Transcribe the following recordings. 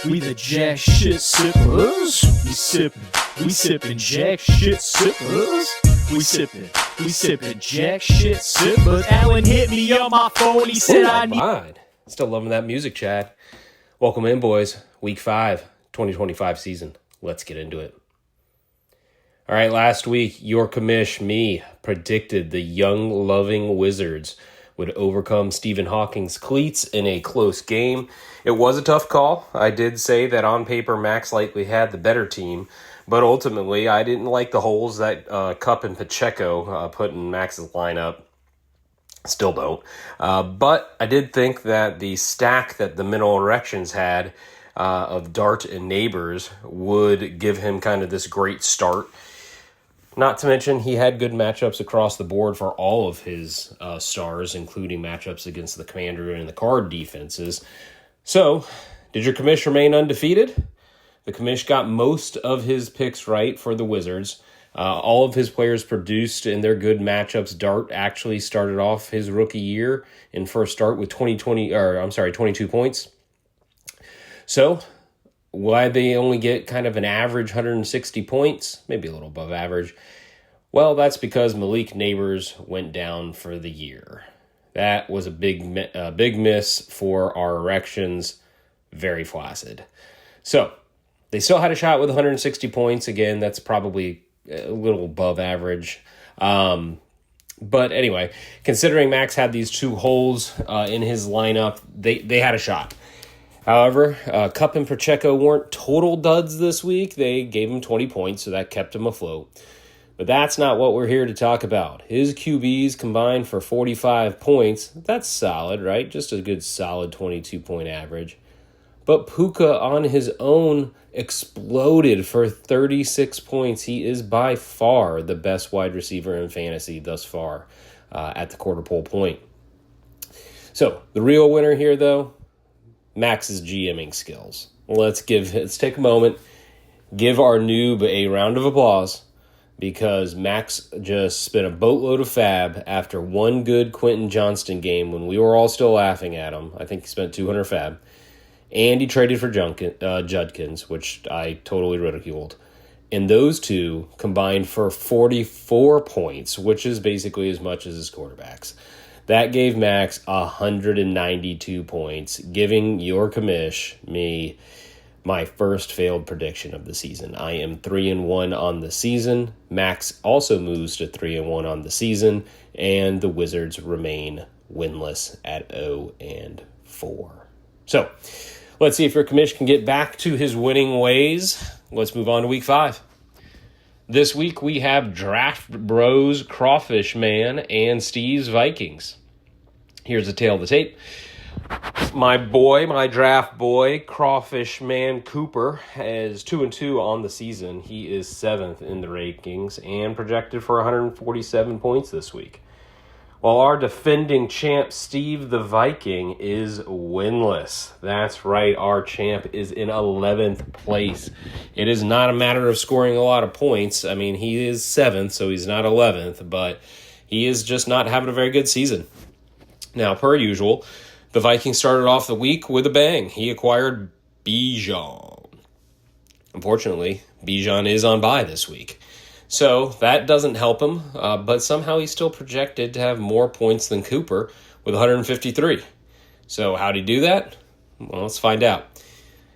We the jack shit sippers. We sippin' jack shit sippers. We sippin' jack shit sippers. Alan hit me on my phone. He said I need. Fine. Still loving that music, Chad. Welcome in, boys. Week 5, 2025 season. Let's get into it. All right, last week, your commish, me, predicted the young, loving Wizards would overcome Stephen Hawking's cleats in a close game. It was a tough call. I did say that on paper, Max likely had the better team, but ultimately, I didn't like the holes that Cup and Pacheco put in Max's lineup. Still don't. But I did think that the stack that the Mineral Erections had of Dart and Neighbors would give him kind of this great start. Not to mention, he had good matchups across the board for all of his stars, including matchups against the Commander and the Card defenses. So, did your commish remain undefeated? The commish got most of his picks right for the Wizards. All of his players produced in their good matchups. Dart actually started off his rookie year in first start with 22 points. So, why they only get kind of an average 160 points, maybe a little above average? Well, that's because Malik Neighbors went down for the year. That was a big miss for our erections. Very flaccid. So, they still had a shot with 160 points. Again, that's probably a little above average. But anyway, considering Max had these two holes in his lineup, they had a shot. However, Cup and Pacheco weren't total duds this week. They gave him 20 points, so that kept him afloat. But that's not what we're here to talk about. His QBs combined for 45 points. That's solid, right? Just a good solid 22-point average. But Puka on his own exploded for 36 points. He is by far the best wide receiver in fantasy thus far at the quarter pole point. So, the real winner here, though, Max's GMing skills. Let's take a moment, give our noob a round of applause, because Max just spent a boatload of fab after one good Quentin Johnston game when we were all still laughing at him. I think he spent 200 fab. And he traded for Judkins, which I totally ridiculed. And those two combined for 44 points, which is basically as much as his quarterbacks. That gave Max 192 points, giving your commish, me, my first failed prediction of the season. I am 3-1 on the season. Max also moves to 3-1 on the season, and the Wizards remain winless at 0-4. So, let's see if your commish can get back to his winning ways. Let's move on to week 5. This week we have Draft Bros, Crawfish Man, and Steve's Vikings. Here's the tail of the tape. My draft boy, Crawfish Man Cooper, is 2-2 on the season. He is 7th in the rankings and projected for 147 points this week. While our defending champ, Steve the Viking, is winless. That's right, our champ is in 11th place. It is not a matter of scoring a lot of points. I mean, he is 7th, so he's not 11th, but he is just not having a very good season. Now, per usual, the Vikings started off the week with a bang. He acquired Bijan. Unfortunately, Bijan is on bye this week. So that doesn't help him, but somehow he's still projected to have more points than Cooper with 153. So how'd he do that? Well, let's find out.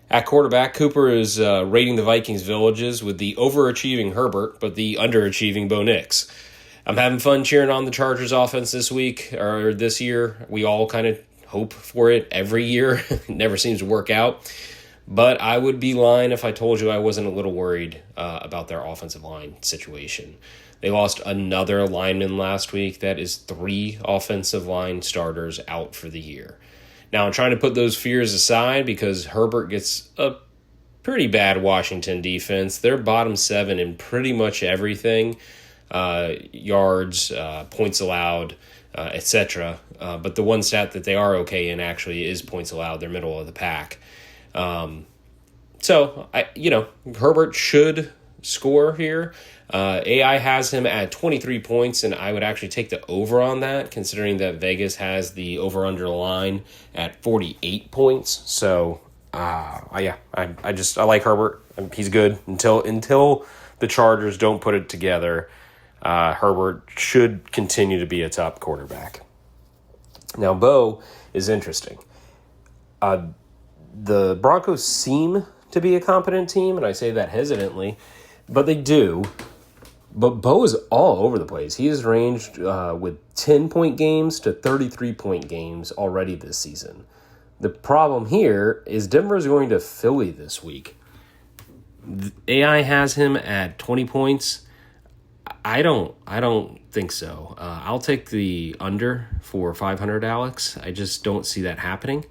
At quarterback, Cooper is rating the Vikings villages with the overachieving Herbert, but the underachieving Bo Nix. I'm having fun cheering on the Chargers offense this week, or this year. We all kind of hope for it every year. It never seems to work out. But I would be lying if I told you I wasn't a little worried about their offensive line situation. They lost another lineman last week. That is 3 offensive line starters out for the year. Now, I'm trying to put those fears aside because Herbert gets a pretty bad Washington defense. They're bottom 7 in pretty much everything. Yards, points allowed, etc. But the one stat that they are okay in actually is points allowed. They're middle of the pack. Herbert should score here. AI has him at 23 points, and I would actually take the over on that, considering that Vegas has the over-under line at 48 points. So I like Herbert. He's good until the Chargers don't put it together. Herbert should continue to be a top quarterback. Now, Bo is interesting. The Broncos seem to be a competent team, and I say that hesitantly, but they do. But Bo is all over the place. He has ranged with 10-point games to 33-point games already this season. The problem here is Denver is going to Philly this week. AI has him at 20 points. I don't think so. I'll take the under for 500, Alex. I just don't see that happening.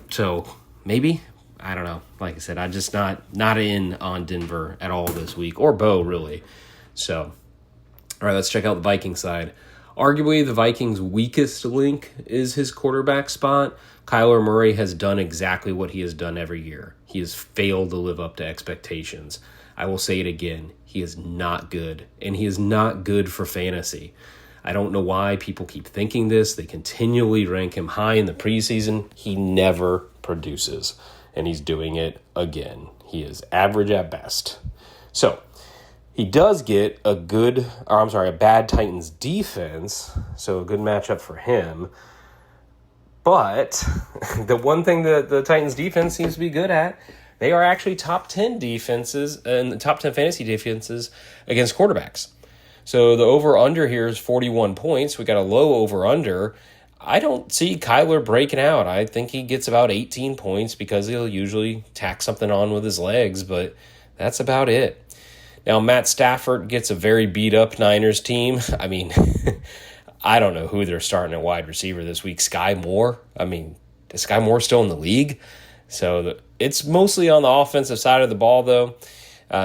So maybe, I don't know. Like I said, I'm just not in on Denver at all this week, or Bo really. So, all right, let's check out the Viking side. Arguably, the Vikings' weakest link is his quarterback spot. Kyler Murray has done exactly what he has done every year. He has failed to live up to expectations. I will say it again. He is not good, and he is not good for fantasy. I don't know why people keep thinking this. They continually rank him high in the preseason. He never produces, and he's doing it again. He is average at best. So, he does get a bad Titans defense, so a good matchup for him. But the one thing that the Titans defense seems to be good at, they are actually top 10 defenses and the top 10 fantasy defenses against quarterbacks. So the over-under here is 41 points. We got a low over-under. I don't see Kyler breaking out. I think he gets about 18 points because he'll usually tack something on with his legs, but that's about it. Now, Matt Stafford gets a very beat-up Niners team. I mean, I don't know who they're starting at wide receiver this week. Sky Moore? I mean, is Sky Moore still in the league? So it's mostly on the offensive side of the ball, though.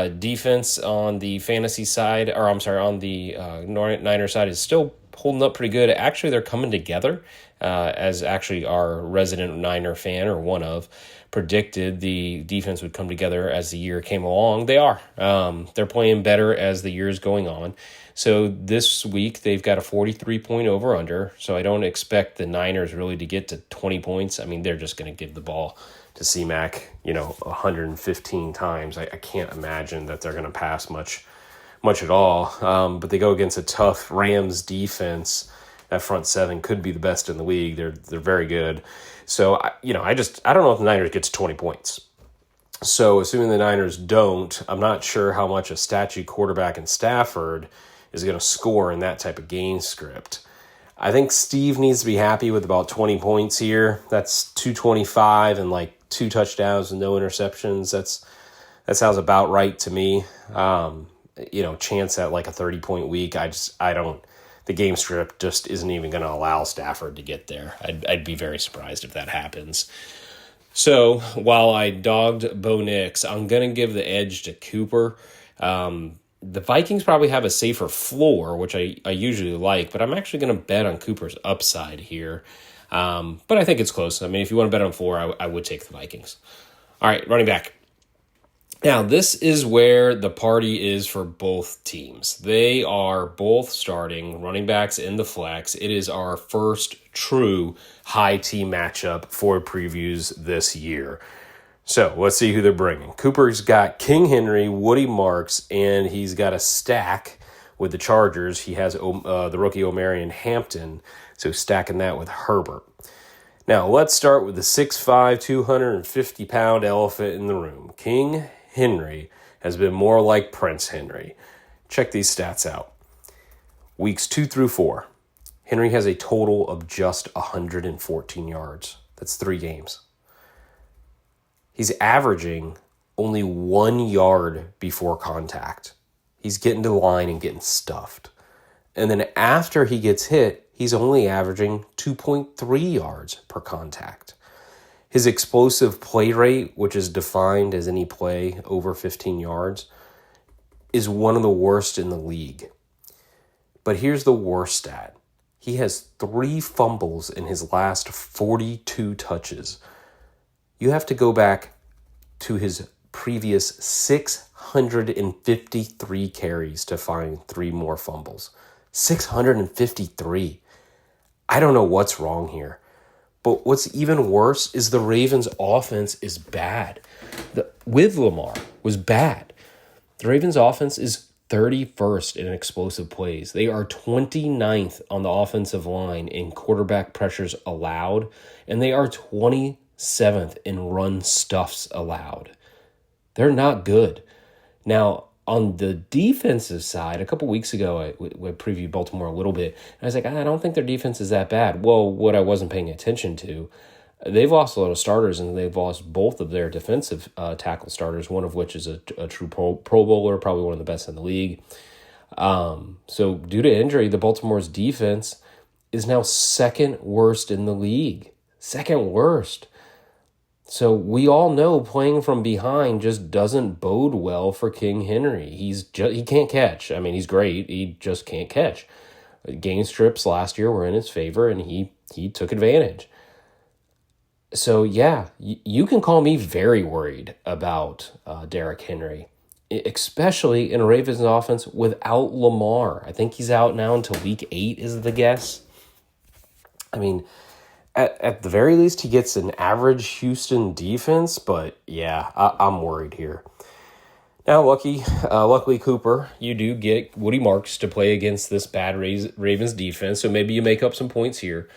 Defense on the fantasy side, on the Niner side is still holding up pretty good. Actually, they're coming together, as actually our resident Niner fan, or one of, predicted the defense would come together as the year came along. They are. They're playing better as the year is going on. So this week, they've got a 43-point over-under, so I don't expect the Niners really to get to 20 points. I mean, they're just going to give the ball to C-Mac, 115 times. I can't imagine that they're going to pass much at all. But they go against a tough Rams defense. That front seven could be the best in the league. They're very good. So, I don't know if the Niners get to 20 points. So, assuming the Niners don't, I'm not sure how much a statue quarterback in Stafford is going to score in that type of game script. I think Steve needs to be happy with about 20 points here. That's 225 and like 2 touchdowns and no interceptions. That sounds about right to me. Chance at like a 30-point week. The game script just isn't even going to allow Stafford to get there. I'd be very surprised if that happens. So while I dogged Bo Nix, I'm going to give the edge to Cooper. The Vikings probably have a safer floor, which I usually like, but I'm actually going to bet on Cooper's upside here. But I think it's close. I mean, if you want to bet on floor, I would take the Vikings. All right, running back. Now, this is where the party is for both teams. They are both starting running backs in the flex. It is our first true high team matchup for previews this year. So let's see who they're bringing. Cooper's got King Henry, Woody Marks, and he's got a stack with the Chargers. He has the rookie Omarion Hampton, so stacking that with Herbert. Now, let's start with the 6'5", 250-pound elephant in the room. King Henry has been more like Prince Henry. Check these stats out. Weeks 2 through 4, Henry has a total of just 114 yards. That's 3 games. He's averaging only 1 yard before contact. He's getting to the line and getting stuffed. And then after he gets hit, he's only averaging 2.3 yards per contact. His explosive play rate, which is defined as any play over 15 yards, is one of the worst in the league. But here's the worst stat. He has 3 fumbles in his last 42 touches. You have to go back to his previous 653 carries to find 3 more fumbles. 653. I don't know what's wrong here, But what's even worse is the Ravens' offense is bad. With Lamar was bad. The Ravens' offense is 31st in explosive plays. They are 29th on the offensive line in quarterback pressures allowed, and they are 27th in run stuffs allowed. They're not good. Now, on the defensive side, a couple weeks ago, I previewed Baltimore a little bit, and I was like, I don't think their defense is that bad. Well, what I wasn't paying attention to, they've lost a lot of starters, and they've lost both of their defensive tackle starters, one of which is a true pro bowler, probably one of the best in the league. So due to injury, the Baltimore's defense is now second worst in the league. Second worst. So we all know playing from behind just doesn't bode well for King Henry. He can't catch. I mean, he's great. He just can't catch. Game strips last year were in his favor, and he took advantage. So, yeah, you can call me very worried about Derrick Henry, especially in a Ravens offense without Lamar. I think he's out now until week 8 is the guess. I mean, at the very least, he gets an average Houston defense, but yeah, I'm worried here. Now, luckily, Cooper, you do get Woody Marks to play against this bad Ravens defense, so maybe you make up some points here.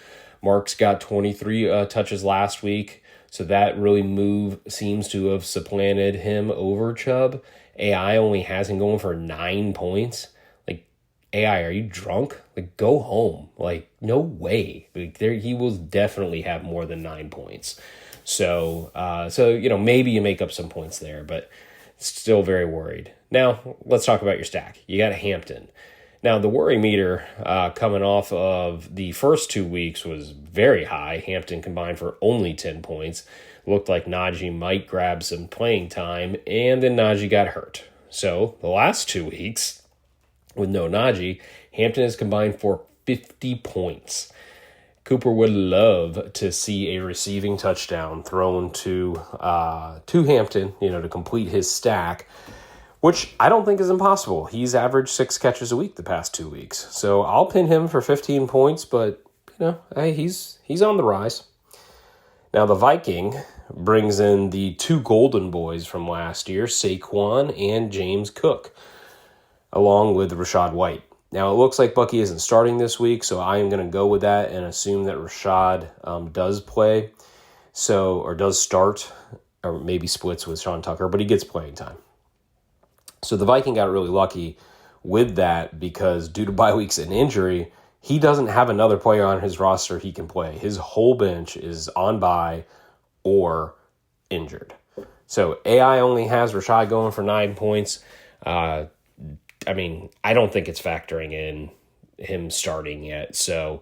Marks got 23 touches last week, so that really seems to have supplanted him over Chubb. AI only has him going for 9 points. Like, AI, are you drunk? Like, go home. Like, no way. Like, he will definitely have more than 9 points. So maybe you make up some points there, but still very worried. Now, let's talk about your stack. You got Hampton. Now, the worry meter coming off of the first 2 weeks was very high. Hampton combined for only 10 points. Looked like Najee might grab some playing time, and then Najee got hurt. So, the last 2 weeks, with no Najee, Hampton has combined for 50 points. Cooper would love to see a receiving touchdown thrown to Hampton, to complete his stack, which I don't think is impossible. He's averaged 6 catches a week the past 2 weeks. So I'll pin him for 15 points, but, hey, he's on the rise. Now, the Viking brings in the 2 golden boys from last year, Saquon and James Cook, along with Rachaad White. Now, it looks like Bucky isn't starting this week, so I am going to go with that and assume that Rachaad does play, or does start, or maybe splits with Sean Tucker, but he gets playing time. So the Viking got really lucky with that because due to bye weeks and injury, he doesn't have another player on his roster he can play. His whole bench is on bye or injured. So AI only has Rachaad going for 9 points. I don't think it's factoring in him starting yet. So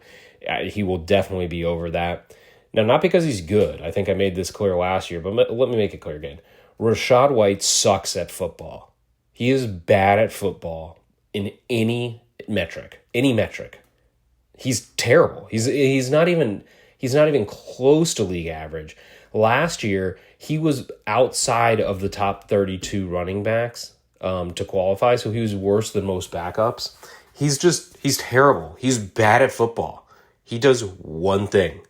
he will definitely be over that. Now, not because he's good. I think I made this clear last year, but let me make it clear again. Rachaad White sucks at football. He is bad at football in any metric. He's terrible. He's not even close to league average. Last year, he was outside of the top 32 running backs to qualify, so he was worse than most backups. He's terrible. He's bad at football. He does one thing.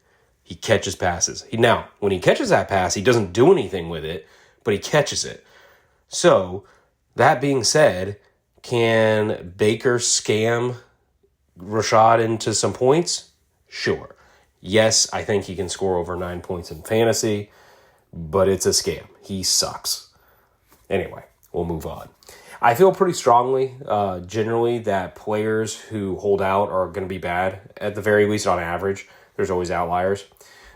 He catches passes. Now, when he catches that pass, he doesn't do anything with it, but he catches it. So, that being said, can Baker scam Rachaad into some points? Sure. Yes, I think he can score over 9 points in fantasy, but it's a scam. He sucks. Anyway, we'll move on. I feel pretty strongly, generally, that players who hold out are going to be bad, at the very least on average. There's always outliers.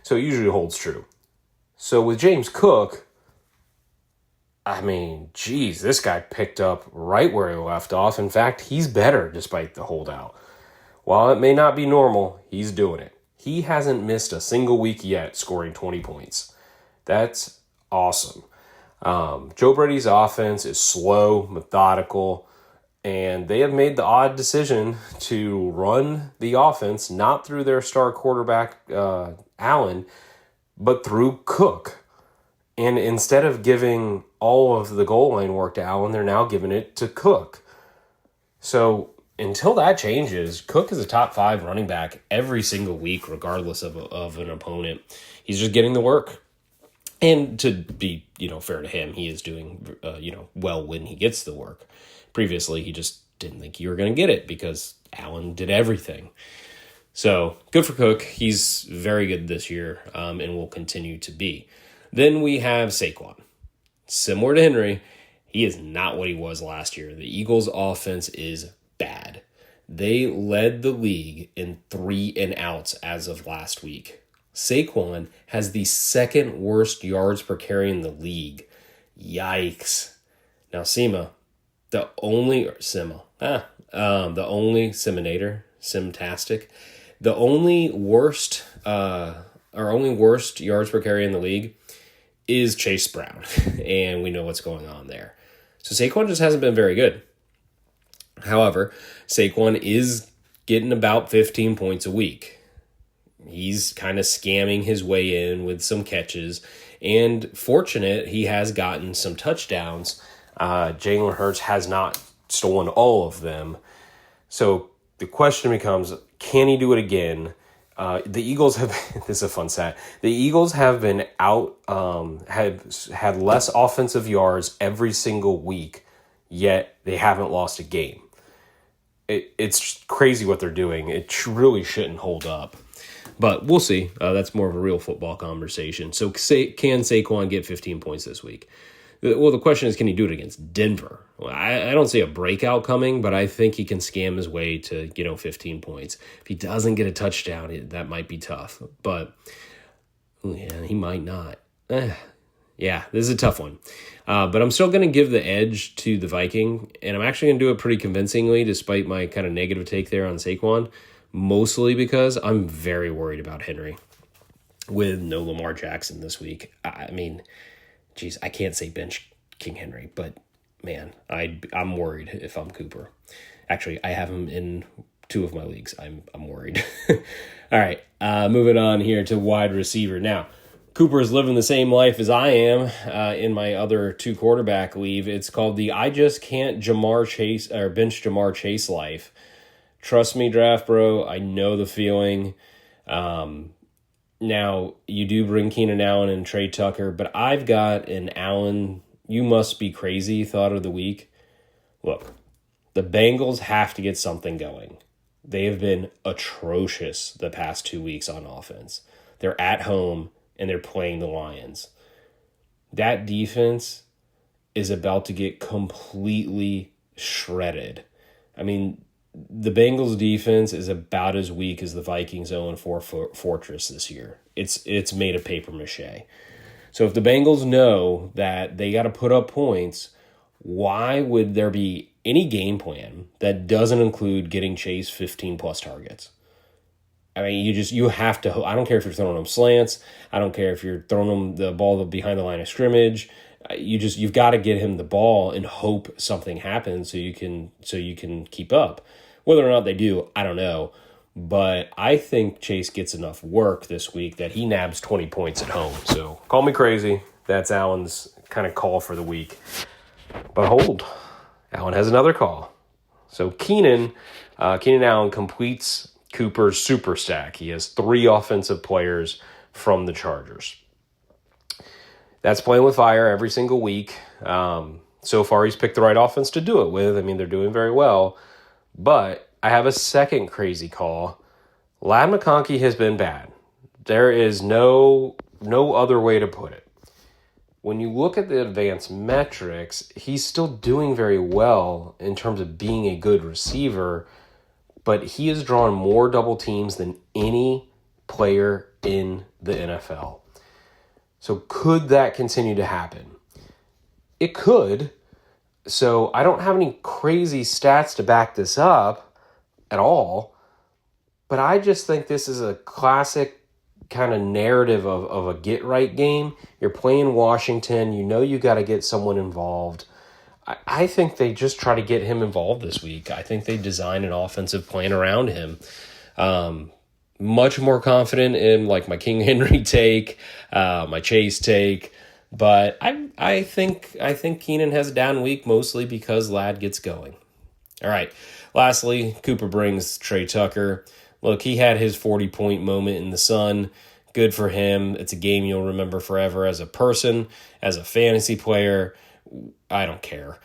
So it usually holds true. So with James Cook, this guy picked up right where he left off. In fact, he's better despite the holdout. While it may not be normal, he's doing it. He hasn't missed a single week yet scoring 20 points. That's awesome. Joe Brady's offense is slow, methodical, and they have made the odd decision to run the offense not through their star quarterback, Allen, but through Cook. And instead of giving all of the goal line work to Allen, they're now giving it to Cook. So until that changes, Cook is a top 5 running back every single week, regardless of an opponent. He's just getting the work. And to be, fair to him, he is doing, well when he gets the work. Previously, he just didn't think you were going to get it because Allen did everything. So good for Cook. He's very good this year and will continue to be. Then we have Saquon. Similar to Henry, he is not what he was last year. The Eagles' offense is bad. They led the league in 3 and outs as of last week. Saquon has the 2nd worst yards per carry in the league. Yikes. Now, the only worst yards per carry in the league is Chase Brown, and we know what's going on there. So Saquon just hasn't been very good. However, Saquon is getting about 15 points a week. He's kind of scamming his way in with some catches, and fortunate, he has gotten some touchdowns. Jalen Hurts has not stolen all of them. So the question becomes, can he do it again? The Eagles have, this is a fun stat, the Eagles have been have had less offensive yards every single week, yet they haven't lost a game. It's crazy what they're doing. It really shouldn't hold up. But we'll see. That's more of a real football conversation. So can Saquon get 15 points this week? Well, the question is, can he do it against Denver? Well, I don't see a breakout coming, but I think he can scam his way to 15 points. If he doesn't get a touchdown, that might be tough. But yeah, he might not. Yeah, this is a tough one. But I'm still going to give the edge to the Viking, and I'm actually going to do it pretty convincingly, despite my kind of negative take there on Saquon, mostly because I'm very worried about Henry with no Lamar Jackson this week. I mean, geez, I can't say bench King Henry, but man, I'm worried if I'm Cooper. Actually, I have him in 2 of my leagues. I'm worried. All right, moving on here to wide receiver. Now, Cooper is living the same life as I am in my other 2 quarterback league. It's called the I just can't bench Jamar Chase life. Trust me, Draft Bro, I know the feeling. Now, you do bring Keenan Allen and Trey Tucker, but I've got an Allen, you must be crazy thought of the week. Look, the Bengals have to get something going. They have been atrocious the past 2 weeks on offense. They're at home, and they're playing the Lions. That defense is about to get completely shredded. I mean, the Bengals defense is about as weak as the Vikings 0-4 fortress this year. It's made of paper mache. So if the Bengals know that they got to put up points, why would there be any game plan that doesn't include getting Chase 15 plus targets? I mean, you have to. I don't care if you're throwing them slants. I don't care if you're throwing them the ball behind the line of scrimmage. You've got to get him the ball and hope something happens so you can keep up. Whether or not they do, I don't know. But I think Chase gets enough work this week that he nabs 20 points at home. So call me crazy. That's Allen's kind of call for the week. But hold, Allen has another call. So Keenan Allen completes Cooper's super stack. He has 3 offensive players from the Chargers. That's playing with fire every single week. So far, he's picked the right offense to do it with. I mean, they're doing very well. But I have a second crazy call. Ladd McConkey has been bad. There is no other way to put it. When you look at the advanced metrics, he's still doing very well in terms of being a good receiver, but he has drawn more double teams than any player in the NFL. So could that continue to happen? It could. So I don't have any crazy stats to back this up at all, but I just think this is a classic kind of narrative of a get-right game. You're playing Washington. You got to get someone involved. I think they just try to get him involved this week. I think they design an offensive plan around him. Much more confident in like my King Henry take, my Chase take. But I think Keenan has a down week mostly because Ladd gets going. All right. Lastly, Cooper brings Trey Tucker. Look, he had his 40-point moment in the sun. Good for him. It's a game you'll remember forever as a person, as a fantasy player. I don't care.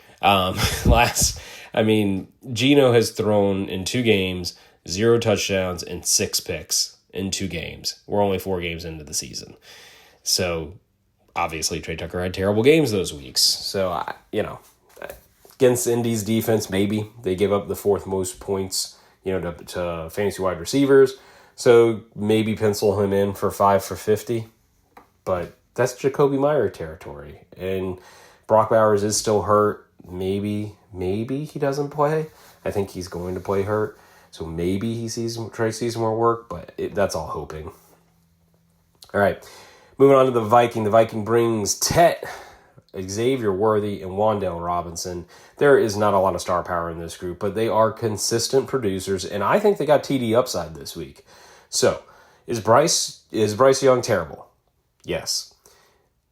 Geno has thrown in 2 games, 0 touchdowns and 6 picks in 2 games. We're only 4 games into the season. So, obviously, Trey Tucker had terrible games those weeks. So, against Indy's defense, maybe they give up the 4th most points, to fantasy wide receivers. So maybe pencil him in for 5 for 50. But that's Jacoby Meyer territory. And Brock Bowers is still hurt. Maybe he doesn't play. I think he's going to play hurt. So maybe Trey sees more work, but that's all hoping. All right. Moving on to the Viking. The Viking brings Tet, Xavier Worthy, and Wan'Dale Robinson. There is not a lot of star power in this group, but they are consistent producers, and I think they got TD upside this week. So, is Bryce Young terrible? Yes.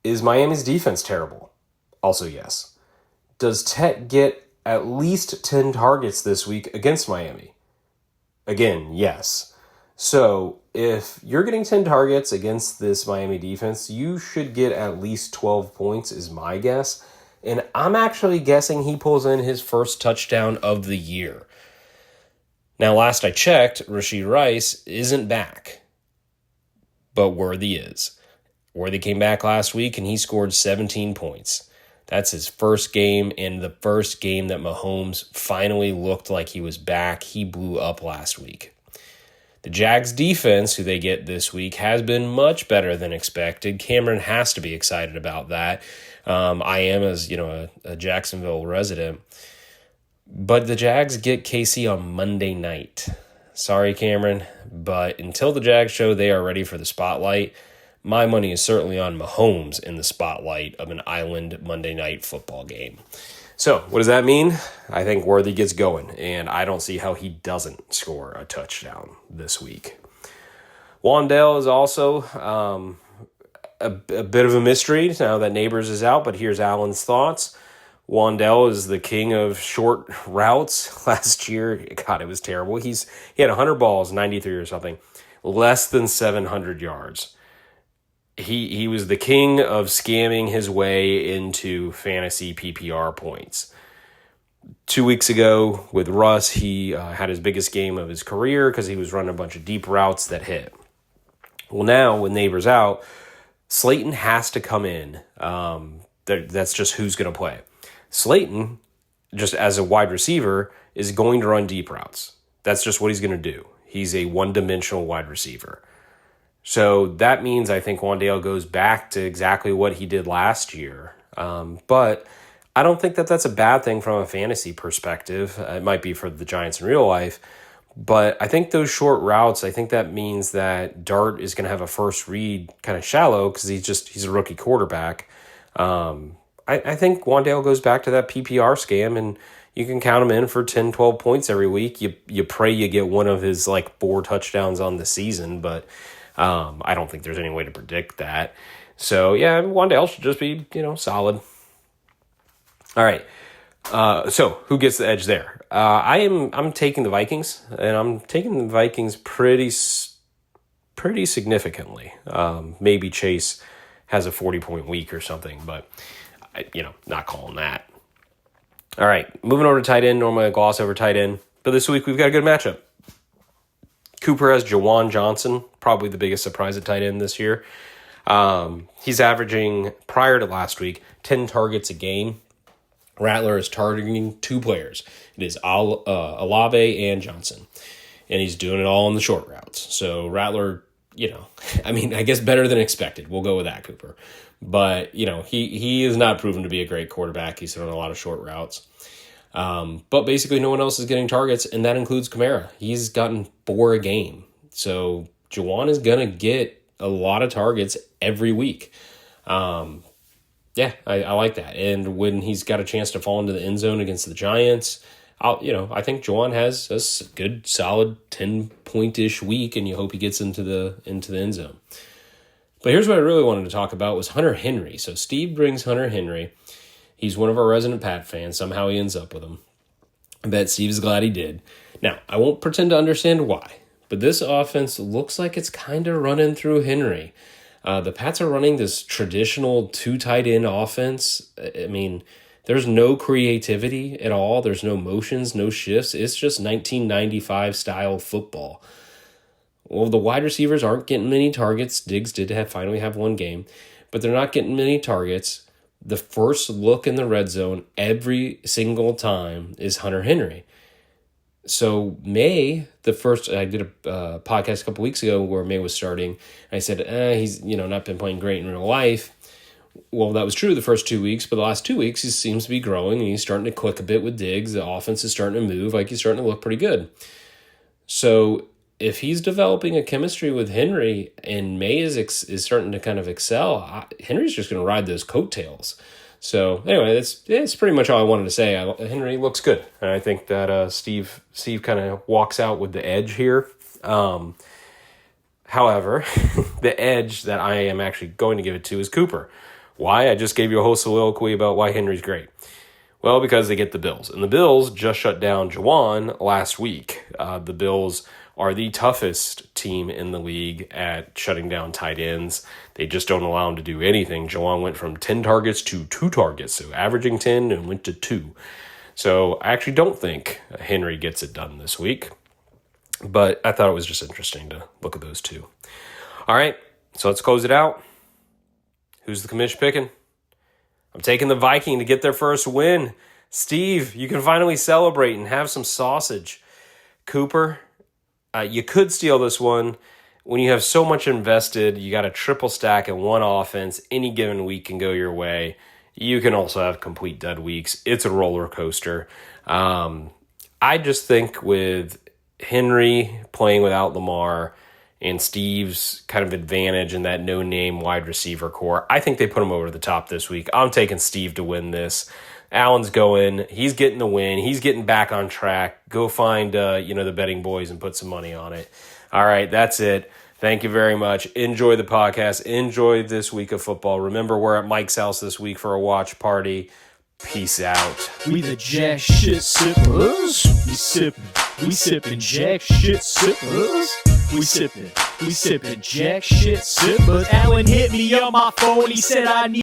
Is Miami's defense terrible? Also yes. Does Tet get at least 10 targets this week against Miami? Again, yes. So, if you're getting 10 targets against this Miami defense, you should get at least 12 points is my guess. And I'm actually guessing he pulls in his first touchdown of the year. Now, last I checked, Rashee Rice isn't back, but Worthy is. Worthy came back last week and he scored 17 points. That's his first game, and the first game that Mahomes finally looked like he was back. He blew up last week. The Jags defense, who they get this week, has been much better than expected. Cameron has to be excited about that. I am, as a Jacksonville resident. But the Jags get KC on Monday night. Sorry, Cameron, but until the Jags show they are ready for the spotlight, my money is certainly on Mahomes in the spotlight of an island Monday night football game. So, what does that mean? I think Worthy gets going, and I don't see how he doesn't score a touchdown this week. Wan'Dale is also a bit of a mystery now that Neighbors is out, but here's Alan's thoughts. Wan'Dale is the king of short routes. Last year, God, it was terrible. He had 100 balls, 93 or something, less than 700 yards. He was the king of scamming his way into fantasy PPR points. 2 weeks ago with Russ, he had his biggest game of his career because he was running a bunch of deep routes that hit. Well, now with Neighbors out, Slayton has to come in. That's just who's going to play. Slayton, just as a wide receiver, is going to run deep routes. That's just what he's going to do. He's a one-dimensional wide receiver. So that means I think Wan'Dale goes back to exactly what he did last year. But I don't think that's a bad thing from a fantasy perspective. It might be for the Giants in real life. But I think those short routes, I think that means that Dart is going to have a first read kind of shallow because he's a rookie quarterback. I think Wan'Dale goes back to that PPR scam, and you can count him in for 10, 12 points every week. You pray you get one of his 4 touchdowns on the season, but I don't think there's any way to predict that. So, yeah, Wan'Dale should just be, solid. All right. So who gets the edge there? I'm taking the Vikings, and I'm taking the Vikings pretty significantly. Maybe Chase has a 40-point week or something, but not calling that. All right, moving over to tight end. Normally I gloss over tight end, but this week we've got a good matchup. Cooper has Jawan Johnson, probably the biggest surprise at tight end this year. He's averaging, prior to last week, 10 targets a game. Rattler is targeting 2 players. It is Olave and Johnson. And he's doing it all on the short routes. So Rattler, I guess better than expected. We'll go with that, Cooper. But, he is not proven to be a great quarterback. He's throwing a lot of short routes. But basically no one else is getting targets, and that includes Kamara. He's gotten 4 a game. So Jawan is going to get a lot of targets every week. Yeah, I like that. And when he's got a chance to fall into the end zone against the Giants, I think Jawan has a good, solid 10-point-ish week, and you hope he gets into the end zone. But here's what I really wanted to talk about was Hunter Henry. So Steve brings Hunter Henry. He's one of our resident Pat fans. Somehow he ends up with him. I bet Steve is glad he did. Now, I won't pretend to understand why, but this offense looks like it's kind of running through Henry. The Pats are running this traditional two tight end offense. I mean, there's no creativity at all. There's no motions, no shifts. It's just 1995 style football. Well, the wide receivers aren't getting many targets. Diggs did finally have one game, but they're not getting many targets. The first look in the red zone every single time is Hunter Henry. So May, I did a podcast a couple weeks ago where May was starting. And I said, he's not been playing great in real life. Well, that was true the first 2 weeks, but the last 2 weeks he seems to be growing and he's starting to click a bit with Diggs. The offense is starting to move, like he's starting to look pretty good. So if he's developing a chemistry with Henry and May is starting to kind of excel, Henry's just going to ride those coattails. So anyway, that's pretty much all I wanted to say. Henry looks good, and I think that Steve kind of walks out with the edge here. However, the edge that I am actually going to give it to is Cooper. Why? I just gave you a whole soliloquy about why Henry's great. Well, because they get the Bills, and the Bills just shut down Juwan last week. The Bills are the toughest team in the league at shutting down tight ends. They just don't allow them to do anything. Juwan went from 10 targets to 2 targets, so averaging 10 and went to 2. So I actually don't think Henry gets it done this week, but I thought it was just interesting to look at those two. All right, so let's close it out. Who's the commish picking? I'm taking the Viking to get their first win. Steve, you can finally celebrate and have some sausage. Cooper, you could steal this one. When you have so much invested, you got a triple stack in one offense. Any given week can go your way. You can also have complete dud weeks. It's a roller coaster. I just think with Henry playing without Lamar and Steve's kind of advantage in that no-name wide receiver core, I think they put him over the top this week. I'm taking Steve to win this. Allen's going. He's getting the win. He's getting back on track. Go find the betting boys and put some money on it. All right, that's it. Thank you very much. Enjoy the podcast. Enjoy this week of football. Remember, we're at Mike's house this week for a watch party. Peace out. We the jack shit sippers. We sippin' jack shit sippers. We sippin' jack shit sippers. Alan hit me on my phone. He said I need